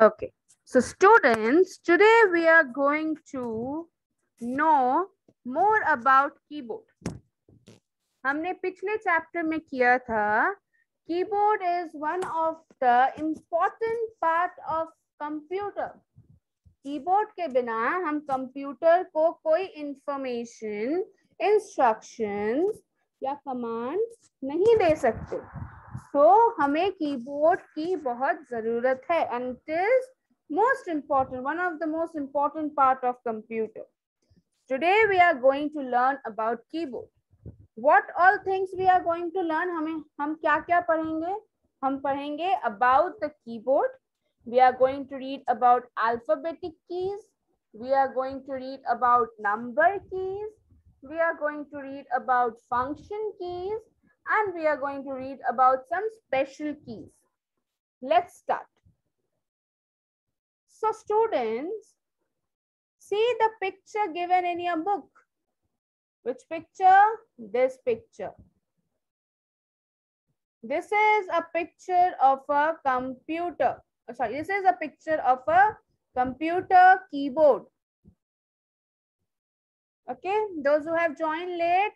Okay, so students, today we are going to know more about keyboard. हमने पिछले chapter में किया था keyboard is one of the important part of computer. Keyboard के बिना हम कंप्यूटर को कोई इंफॉर्मेशन, इंस्ट्रक्शंस या कमांड्स नहीं दे सकते. तो हमें कीबोर्ड की बहुत जरूरत है and it is most important, one of the most important part of computer. Today we are going to learn about keyboard. What all things we are going to learn? हम क्या क्या पढ़ेंगे? हम पढ़ेंगे about the keyboard. We are going to read about alphabetic keys. We are going to read about number keys. We are going to read about function keys, and we are going to read about some special keys. Let's start. So students, see the picture given in your book. Which picture? This picture. This is a picture of a computer. Sorry, this is a picture of a computer keyboard. Okay, those who have joined late,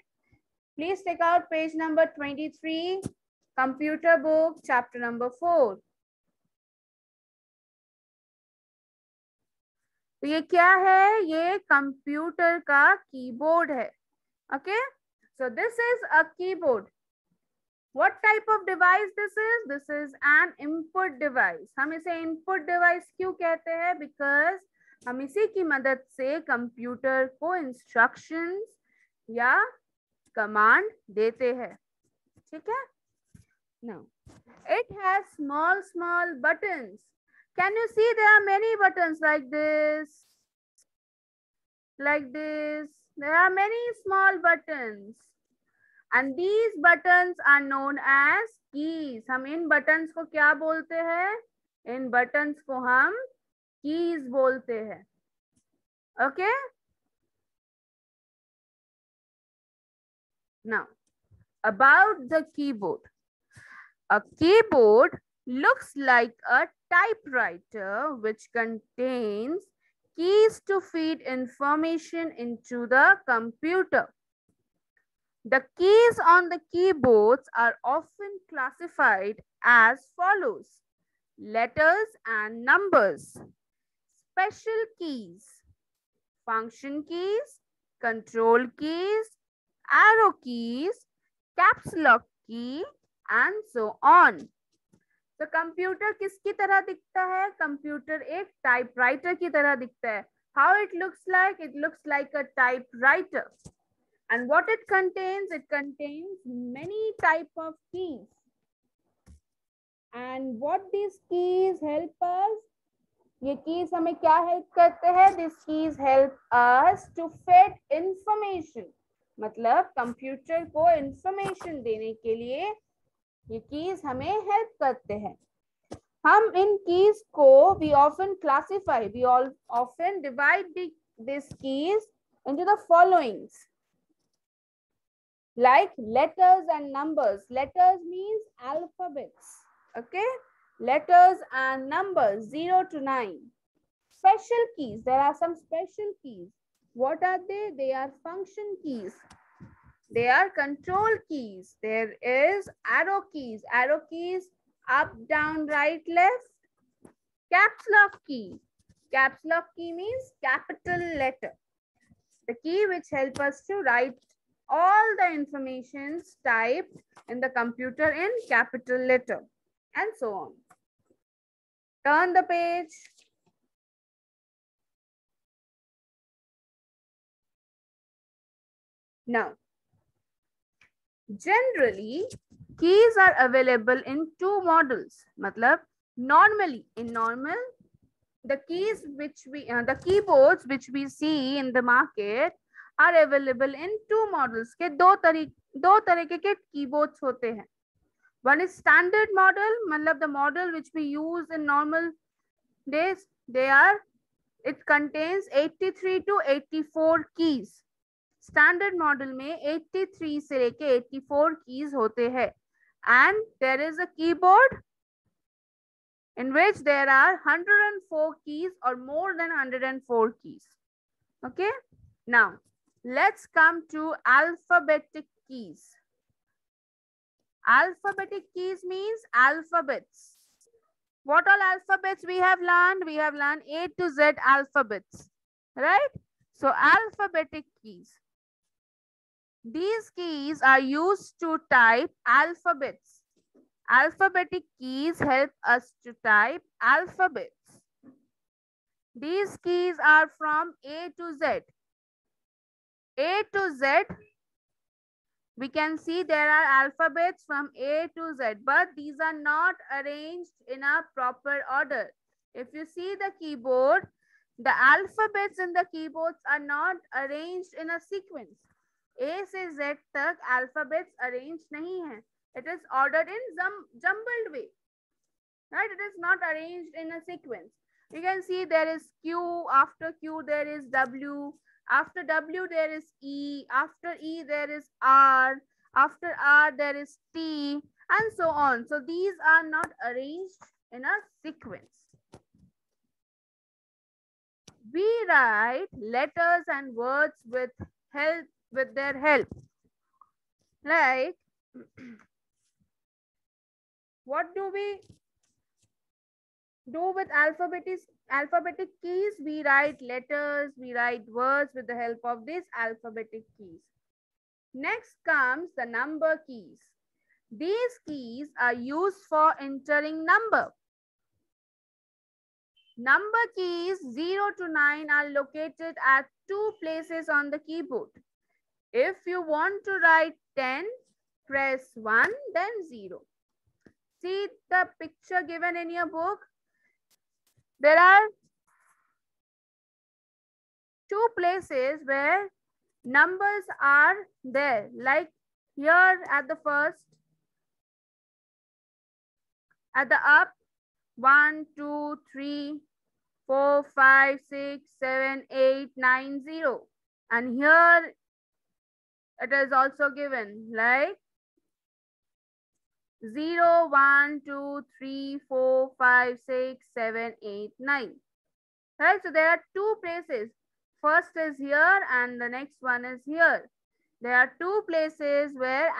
please take out page number 23, computer book, chapter number 4. तो ये क्या है? ये computer का keyboard है. Okay, so this is a keyboard. What type of device this is? This is an input device. हम इसे input device क्यों कहते हैं? Because हम इसी की मदद से कंप्यूटर को instructions या command देते हैं. ठीक है? Now, it has small buttons. Can you see there are many buttons like this? Like this. There are many small buttons. And these buttons are known as keys. हम इन buttons को क्या बोलते हैं? इन buttons को हम keys बोलते हैं. Okay? Now, about the keyboard. A keyboard looks like a typewriter which contains keys to feed information into the computer. The keys on the keyboards are often classified as follows: letters and numbers, special keys, function keys, control keys, arrow keys, caps lock key, and so on. तो computer किसकी तरह दिखता है? Computer एक typewriter की तरह दिखता है. How it looks like? It looks like a typewriter. And what it contains? It contains many type of keys. And what these keys help us? ये keys हमें क्या help करते हैं? These keys help us to feed information. मतलब computer को information देने के लिए ये keys हमें help करते हैं. हम इन keys को we often classify, we all often divide these keys into the followings. Like letters and numbers. Letters means alphabets. Okay, letters and numbers 0 to 9. Special keys, there are some special keys. What are they? They are function keys. They are control keys. There is arrow keys. Arrow keys up, down, right, left. Caps lock key. Caps lock key means capital letter. The key which helps us to write all the informations typed in the computer in capital letter, and so on. Turn the page. Now, generally, keys are available in two models. मतलब normally, in normal, the keys which the keyboards which we see in the market are available in two models. के दो तरीके के keyboards होते हैं. One is standard model, मतलब the model which we use in normal days. It contains 83 to 84 keys. Standard model में 83 से लेके 84 keys होते हैं. And there is a keyboard in which there are 104 keys or more than 104 keys. Okay. Now, let's come to alphabetic keys. Alphabetic keys means alphabets. What all alphabets we have learned? We have learned A to Z alphabets, right? So alphabetic keys. These keys are used to type alphabets. Alphabetic keys help us to type alphabets. These keys are from A to Z. A to Z, we can see there are alphabets from A to Z, but these are not arranged in a proper order. If you see the keyboard, the alphabets in the keyboards are not arranged in a sequence. A से Z तक alphabets arranged नहीं है. It is ordered in jumbled way. Right? It is not arranged in a sequence. You can see there is Q, after Q there is W, after W there is E, after E there is R, after R there is T, and so on. So these are not arranged in a sequence. We write letters and words with their help. Like, what do we do with alphabetic keys? We write letters, we write words with the help of these alphabetic keys. Next comes the number keys. These keys are used for entering number. Number keys 0 to 9 are located at 2 places on the keyboard. If you want to write 10, press 1, then 0. See the picture given in your book. There are 2 places where numbers are there. Like here at the first, at the up, 1, 2, 3, 4, 5, 6, 7, 8, 9, 0. And here it is also given like 0, 1, 2, 3, 4, 5, 6, 7, 8, 9. Right? So there are 2 places. First is here and the next one is here. There are 2 places where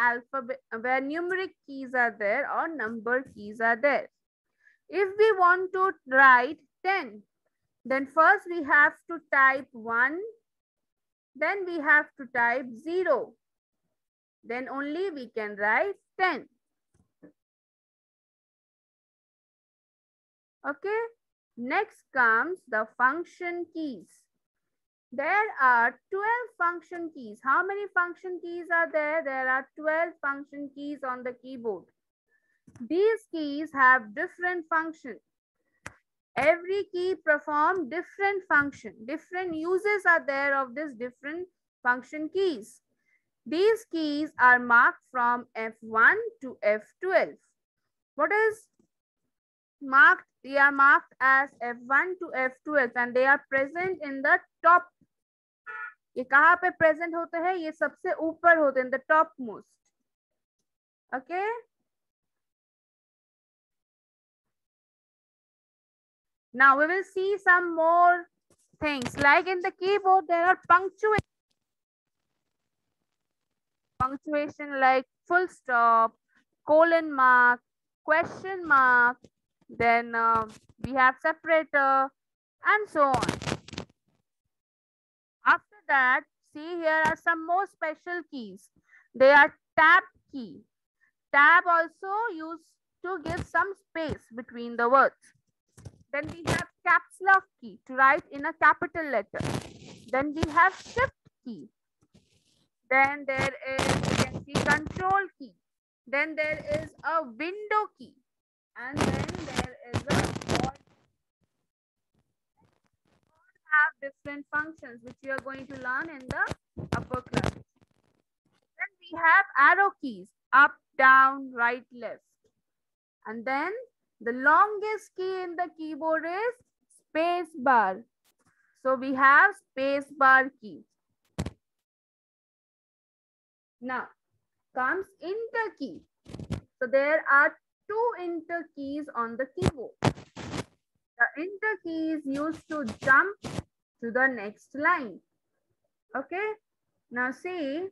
numeric keys are there or number keys are there. If we want to write 10, then first we have to type 1, then we have to type 0. Then only we can write 10. Okay. Next comes the function keys. There are 12 function keys. How many function keys are there? There are 12 function keys on the keyboard. These keys have different functions. Every key performs different function. Different uses are there of these different function keys. These keys are marked from F1 to F12. What is marked? They are marked as F1 to F12 and they are present in the top. ये कहाँ पे present होते हैं? ये सबसे ऊपर होते हैं, in the topmost. Okay. Now we will see some more things. Like in the keyboard, there are punctuation like full stop, colon mark, question mark. Then we have separator and so on. After that, see here are some more special keys. They are tab key. Tab also used to give some space between the words. Then we have caps lock key to write in a capital letter. Then we have shift key. Then there is, you can see, control key. Then there is a window key. And then there is a alt. All have different functions which you are going to learn in the upper class. Then we have arrow keys, up, down, right, left. And then the longest key in the keyboard is space bar. So we have space bar key. Now comes enter key. So there are two enter keys on the keyboard. The enter key is used to jump to the next line. Okay, now see,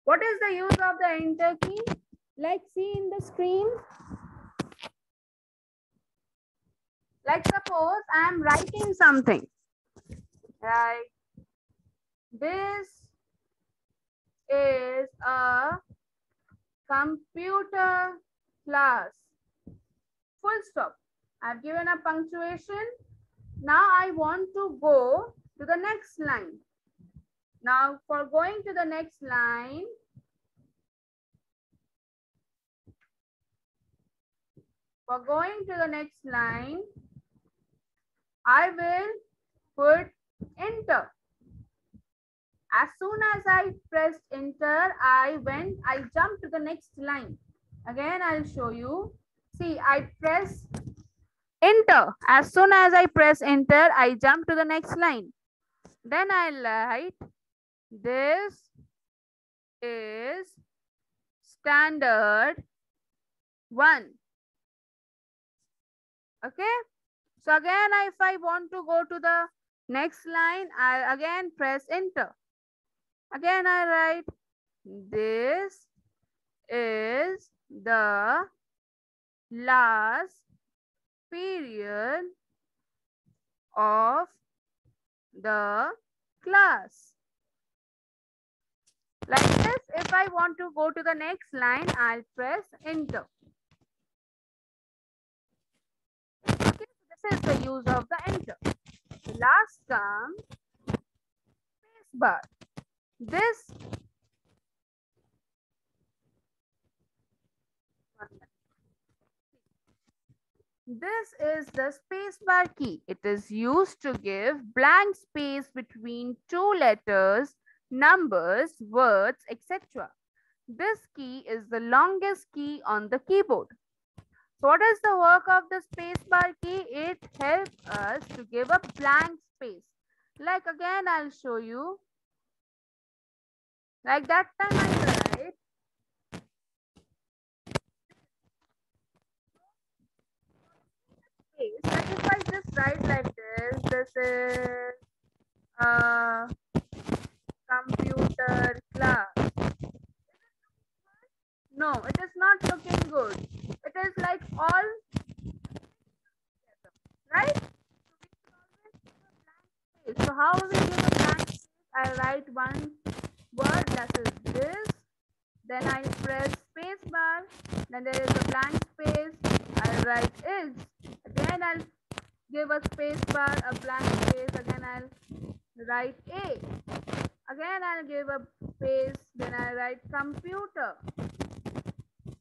what is the use of the enter key? Like see in the screen. Like suppose I am writing something. Right. This is a computer class. Full stop. I've given a punctuation. Now I want to go to the next line. Now for going to the next line, I will put enter. As soon as I pressed enter, I jumped to the next line. Again, I'll show you. See, I press enter. As soon as I press enter, I jump to the next line. Then I'll write, this is standard 1. Okay. So again, if I want to go to the next line, I'll again press enter. Again, I write, this is the last period of the class. Like this, if I want to go to the next line, I'll press enter. Okay, this is the use of the enter. The last term, space bar. This is the spacebar key. It is used to give blank space between two letters, numbers, words, etc. This key is the longest key on the keyboard. So what is the work of the spacebar key? It helps us to give a blank space. Like again, I'll show you. Like that time I write, like if I just write like this is a computer class. No, it is not looking good. It is like all, right? So how will we give a blank space? I write one word, that is this. Then I press space bar. Then there is a blank space. I write is. Again I'll give a space bar, a blank space. Again I'll write a. Again I'll give a space. Then I write computer.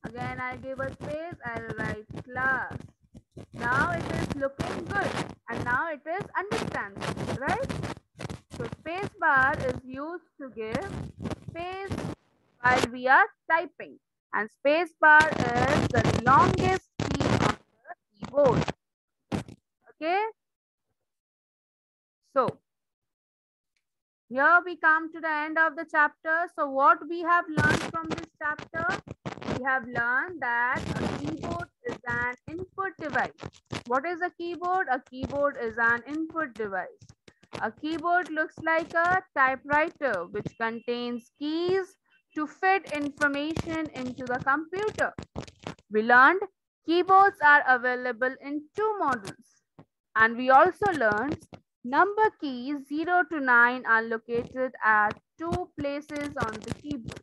Again I give a space. I'll write class. Now it is looking good. And now it is understandable, right? So space bar is used to give space while we are typing. And space bar is the longest key on the keyboard. Okay. So here we come to the end of the chapter. So what we have learned from this chapter? We have learned that a keyboard is an input device. What is a keyboard? A keyboard is an input device. A keyboard looks like a typewriter which contains keys to fit information into the computer. We learned keyboards are available in two models. And we also learned number keys 0 to 9 are located at two places on the keyboard.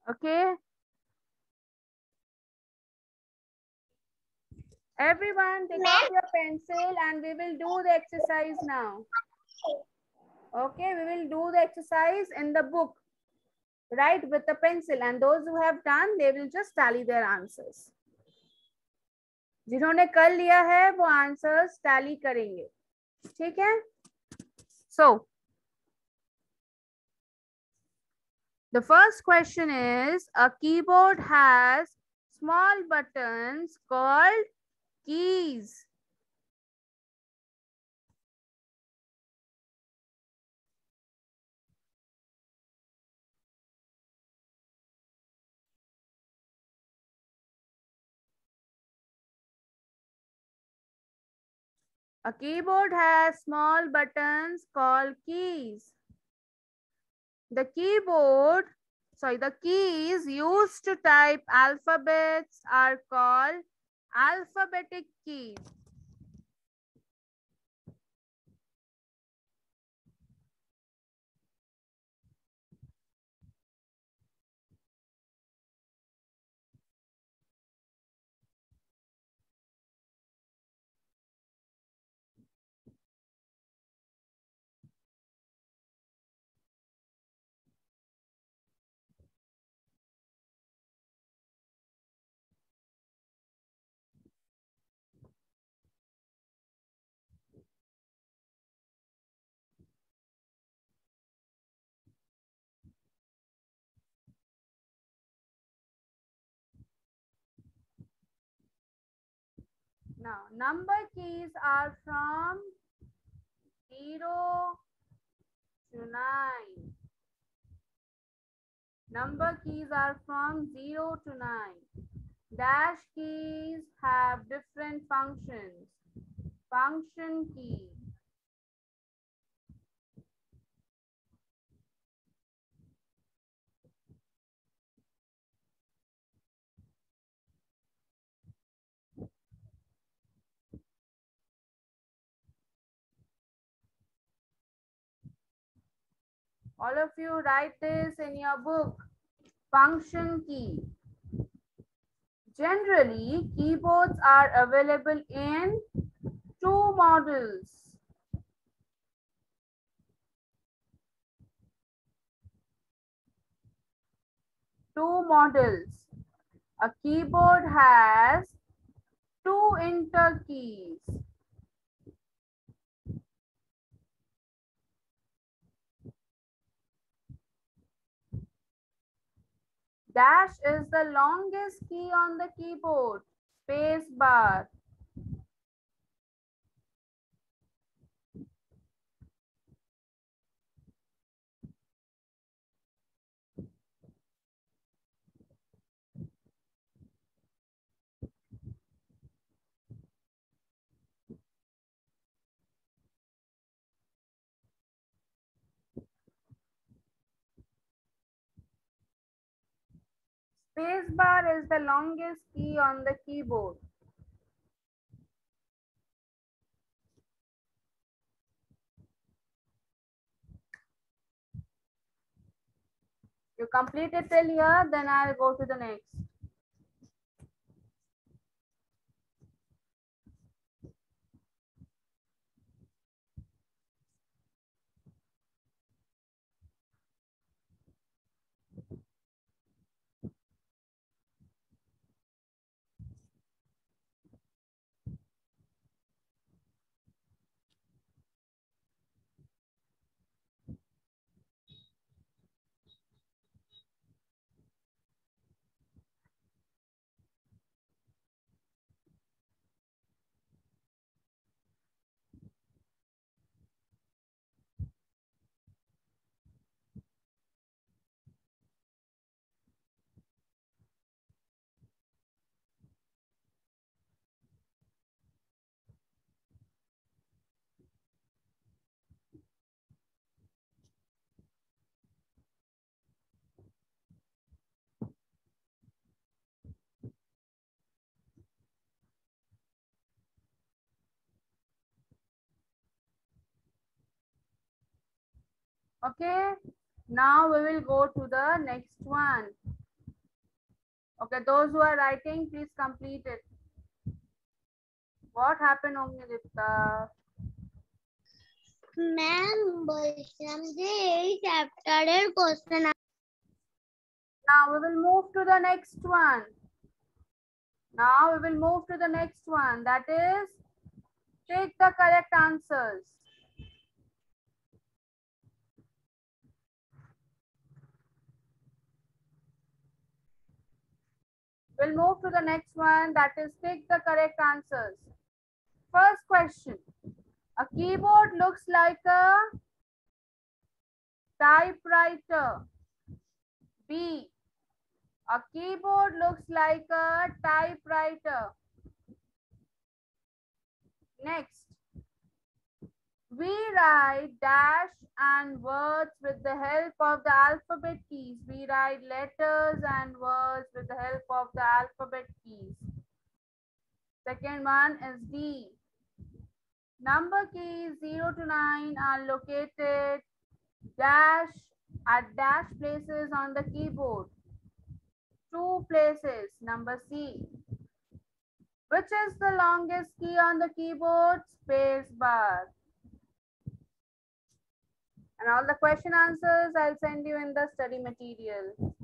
Okay. Everyone take out your pencil and we will do the exercise now. Okay, we will do the exercise in the book. Right, with the pencil, and those who have done, they will just tally their answers. जिन्होंने कर लिया है वो answers tally करेंगे, ठीक है? So the first question is, a keyboard has small buttons called keys. A keyboard has small buttons called keys. The keys used to type alphabets are called alphabetic keys. Now, number keys are from 0 to 9. Number keys are from 0 to 9. Dash keys have different functions. Function key. All of you write this in your book. Function key. Generally, keyboards are available in two models. A keyboard has two enter keys. Dash is the longest key on the keyboard. Space bar. Space bar is the longest key on the keyboard. You complete it till here, then I'll go to the next. Okay, now we will go to the next one. Okay, those who are writing, please complete it. What happened, Omnidipta? Ma'am समझे chapter question. Now we will move to the next one. That is, take the correct answers. We'll move to the next one, that is, take the correct answers. First question. A keyboard looks like a typewriter. B. A keyboard looks like a typewriter. Next. We write dash and words with the help of the alphabet keys. We write letters and words with the help of the alphabet keys. Second one is D. Number keys 0 to 9 are located dash at dash places on the keyboard. 2 places. Number C. Which is the longest key on the keyboard? Space bar. And all the question answers I'll send you in the study material.